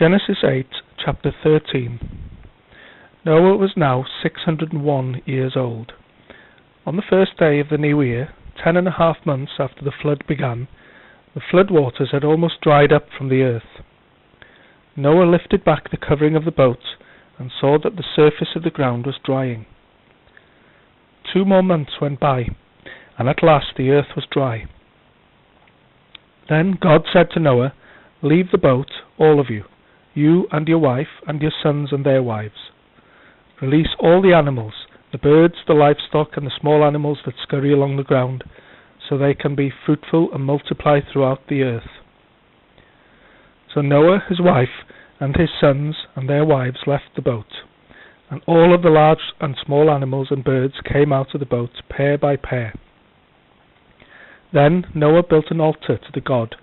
Genesis 8, chapter 13. Noah was now 601 years old. On the first day of the new year, 10.5 months after the flood began, the flood waters had almost dried up from the earth. Noah lifted back the covering of the boat and saw that the surface of the ground was drying. 2 more months went by, and at last the earth was dry. Then God said to Noah, "Leave the boat, all of you, you and your wife and your sons and their wives. Release all the animals, the birds, the livestock, and the small animals that scurry along the ground, so they can be fruitful and multiply throughout the earth." So Noah, his wife, and his sons and their wives left the boat, and all of the large and small animals and birds came out of the boat, pair by pair. Then Noah built an altar to the God,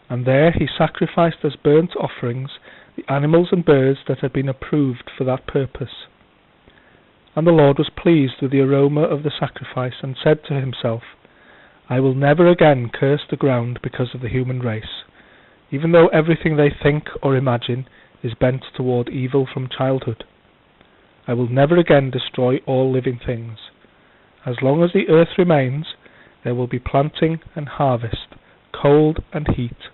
and there he sacrificed as burnt offerings the animals and birds that had been approved for that purpose. And the Lord was pleased with the aroma of the sacrifice, and said to himself, "I will never again curse the ground because of the human race, even though everything they think or imagine is bent toward evil from childhood. I will never again destroy all living things. As long as the earth remains, there will be planting and harvest, cold and heat,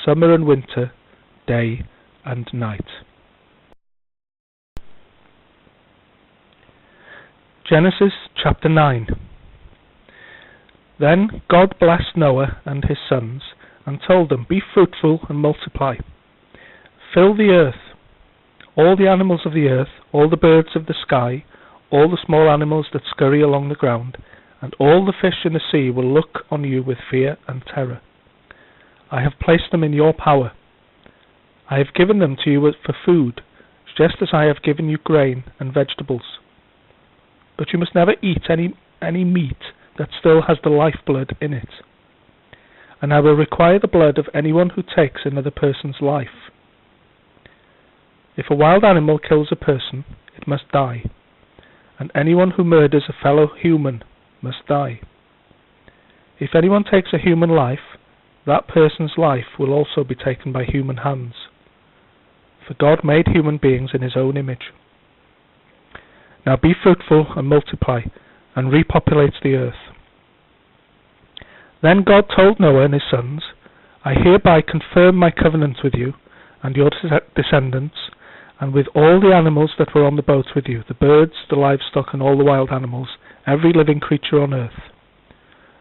summer and winter, day and night." Genesis chapter 9. Then God blessed Noah and his sons, and told them, "Be fruitful and multiply. Fill the earth. All the animals of the earth, all the birds of the sky, all the small animals that scurry along the ground, and all the fish in the sea will look on you with fear and terror. I have placed them in your power. I have given them to you for food, just as I have given you grain and vegetables. But you must never eat any meat that still has the lifeblood in it. And I will require the blood of anyone who takes another person's life. If a wild animal kills a person, it must die, and anyone who murders a fellow human must die. If anyone takes a human life, that person's life will also be taken by human hands. For God made human beings in his own image. Now be fruitful and multiply, and repopulate the earth." Then God told Noah and his sons, "I hereby confirm my covenant with you and your descendants, and with all the animals that were on the boat with you, the birds, the livestock, and all the wild animals, every living creature on earth.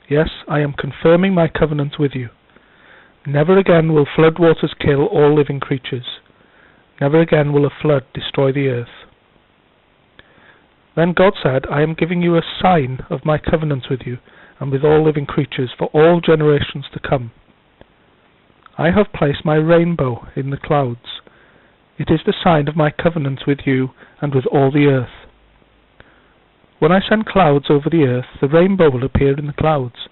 Yes, I am confirming my covenant with you. Never again will flood waters kill all living creatures. Never again will a flood destroy the earth." Then God said, "I am giving you a sign of my covenant with you and with all living creatures for all generations to come. I have placed my rainbow in the clouds. It is the sign of my covenant with you and with all the earth. When I send clouds over the earth, the rainbow will appear in the clouds,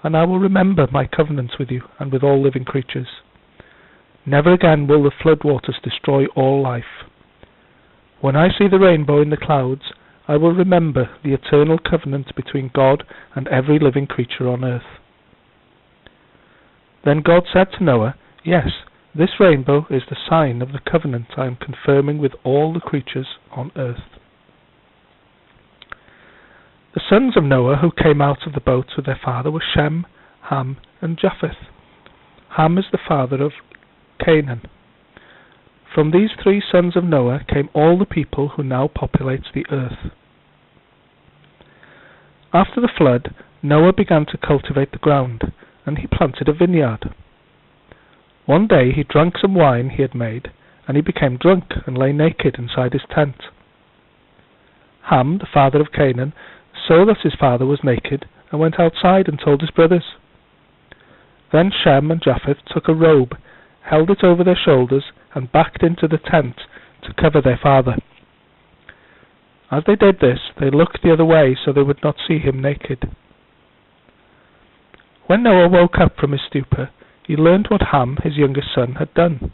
and I will remember my covenant with you and with all living creatures. Never again will the flood waters destroy all life. When I see the rainbow in the clouds, I will remember the eternal covenant between God and every living creature on earth." Then God said to Noah, "Yes, this rainbow is the sign of the covenant I am confirming with all the creatures on earth." The sons of Noah who came out of the boat with their father were Shem, Ham, and Japheth. Ham is the father of Canaan. From these 3 sons of Noah came all the people who now populate the earth. After the flood, Noah began to cultivate the ground, and he planted a vineyard. One day he drank some wine he had made, and he became drunk and lay naked inside his tent. Ham, the father of Canaan, saw that his father was naked, and went outside and told his brothers. Then Shem and Japheth took a robe, held it over their shoulders, and backed into the tent to cover their father. As they did this, they looked the other way so they would not see him naked. When Noah woke up from his stupor, he learned what Ham, his youngest son, had done.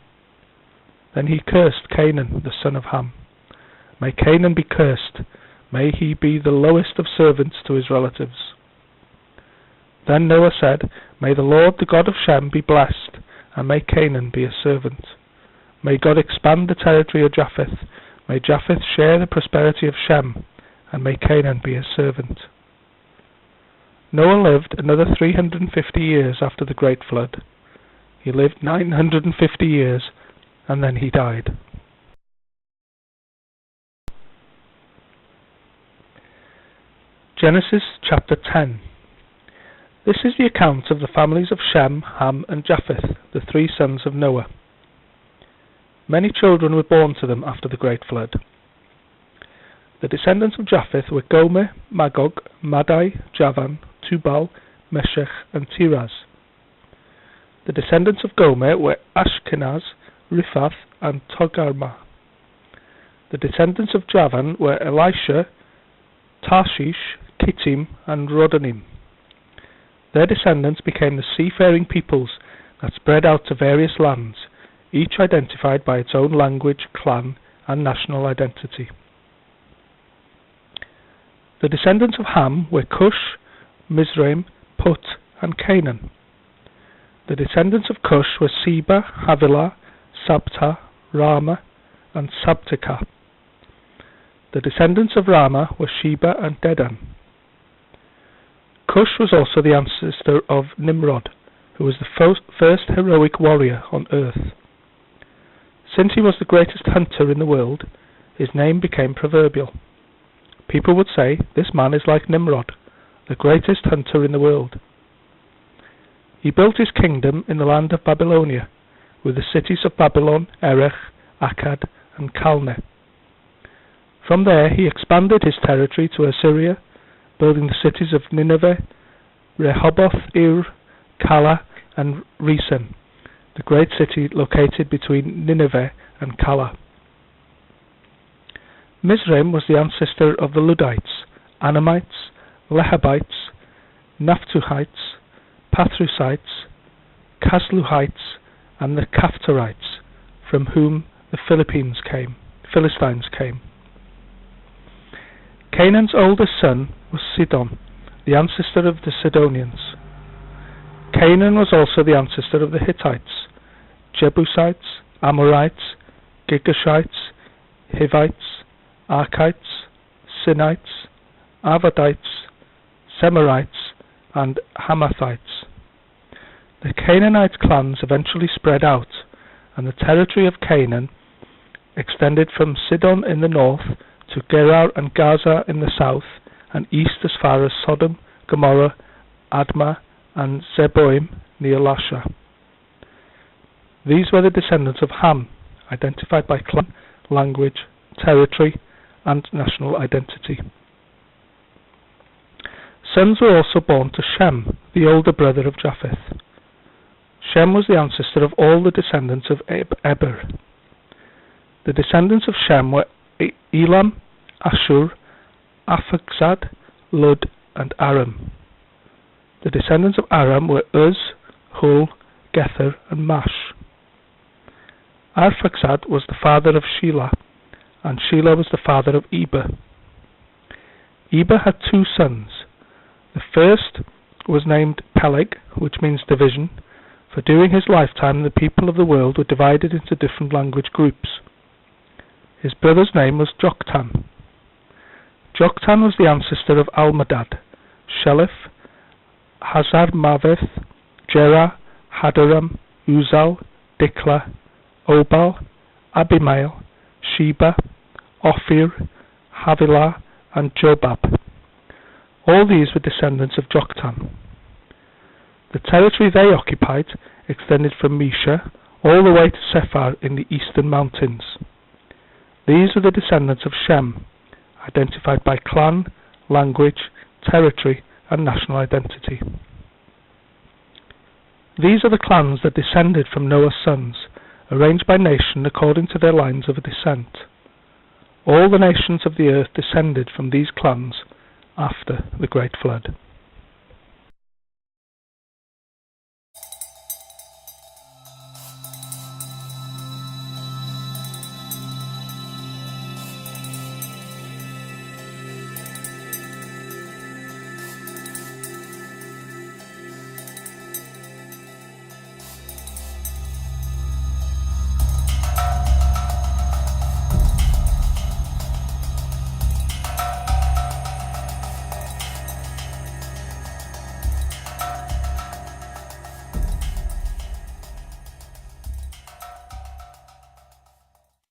Then he cursed Canaan, the son of Ham. "May Canaan be cursed. May he be the lowest of servants to his relatives." Then Noah said, "May the Lord, the God of Shem, be blessed, and may Canaan be a servant. May God expand the territory of Japheth. May Japheth share the prosperity of Shem, and may Canaan be his servant. Noah lived another 350 years after the great flood. He lived 950 years, and then he died. Genesis chapter 10. This is the account of the families of Shem, Ham, and Japheth, the three sons of Noah. Many children were born to them after the great flood. The descendants of Japheth were Gomer, Magog, Madai, Javan, Tubal, Meshech, and Tiras. The descendants of Gomer were Ashkenaz, Riphath, and Togarmah. The descendants of Javan were Elisha, Tarshish, Kittim, and Rodanim. Their descendants became the seafaring peoples that spread out to various lands, each identified by its own language, clan, and national identity. The descendants of Ham were Cush, Mizraim, Put, and Canaan. The descendants of Cush were Seba, Havilah, Sabta, Rama, and Sabteka. The descendants of Rama were Sheba and Dedan. Cush was also the ancestor of Nimrod, who was the first heroic warrior on earth. Since he was the greatest hunter in the world, his name became proverbial. People would say, "This man is like Nimrod, the greatest hunter in the world." He built his kingdom in the land of Babylonia, with the cities of Babylon, Erech, Akkad, and Calneh. From there he expanded his territory to Assyria, building the cities of Nineveh, Rehoboth-ir, Calah, and Resen, the great city located between Nineveh and Calah. Mizraim was the ancestor of the Ludites, Anamites, Lehabites, Naphtuhites, Pathrusites, Casluhites, and the Caphtorites, from whom the Philistines came. Canaan's oldest son was Sidon, the ancestor of the Sidonians. Canaan was also the ancestor of the Hittites, Jebusites, Amorites, Girgashites, Hivites, Archites, Sinites, Arvadites, Semarites, and Hamathites. The Canaanite clans eventually spread out, and the territory of Canaan extended from Sidon in the north to Gerar and Gaza in the south, and east as far as Sodom, Gomorrah, Admah, and Zeboim near Lasha. These were the descendants of Ham, identified by clan, language, territory, and national identity. Sons were also born to Shem, the older brother of Japheth. Shem was the ancestor of all the descendants of Eber. The descendants of Shem were Elam, Ashur, Arphaxad, Lud, and Aram. The descendants of Aram were Uz, Hul, Gether, and Mash. Arphaxad was the father of Shelah, and Shelah was the father of Eber. Eber had two sons. The first was named Peleg, which means division, for during his lifetime the people of the world were divided into different language groups. His brother's name was Joktan. Joktan was the ancestor of Almadad, Sheleph, Hazarmaveth, Jerah, Hadaram, Uzal, Diklah, Obal, Abimael, Sheba, Ophir, Havilah, and Jobab. All these were descendants of Joktan. The territory they occupied extended from Mesha all the way to Sephar in the eastern mountains. These were the descendants of Shem, identified by clan, language, territory, and national identity. These are the clans that descended from Noah's sons, arranged by nation according to their lines of descent. All the nations of the earth descended from these clans after the great flood.